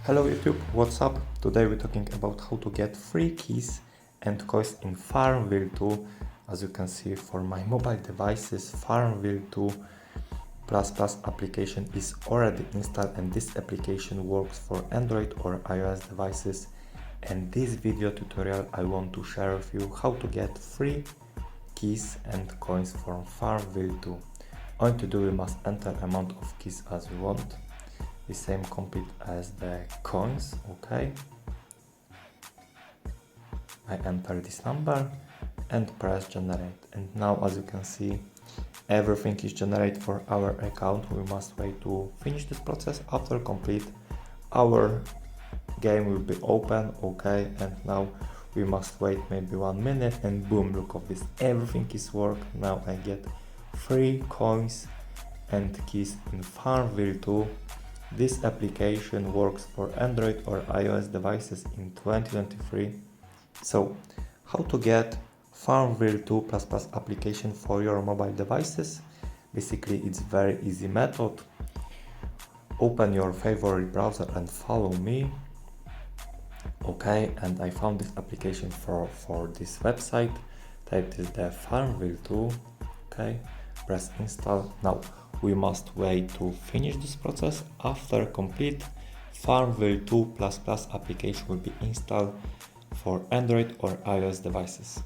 Hello YouTube, what's up? Today we're talking about how to get free keys and coins in Farmville 2. As you can see, for my mobile devices, Farmville 2 application is already installed, and this application works for Android or iOS devices. And this video tutorial I want to share with you how to get free keys and coins from Farmville 2. All to do, we must enter amount of keys as we want. The same complete as the coins. Okay, I enter this number and press generate, and now as you can see everything is generated for our account. We must wait to finish this process. After complete, our game will be open. Okay, and now we must wait maybe 1 minute, and boom, look at this, everything is work. Now I get free coins and keys in Farmville 2. This application works for Android or iOS devices in 2023. So, how to get Farmville 2 application for your mobile devices? Basically, it's very easy method. Open your favorite browser and follow me. Okay, and I found this application for this website. Type is the Farmville 2. Okay, press install. Now we must wait to finish this process. After complete, Farmville 2 application will be installed for Android or iOS devices.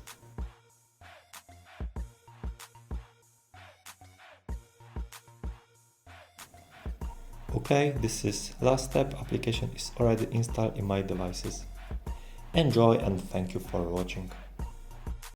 Okay, this is last step. Application is already installed in my devices. Enjoy and thank you for watching.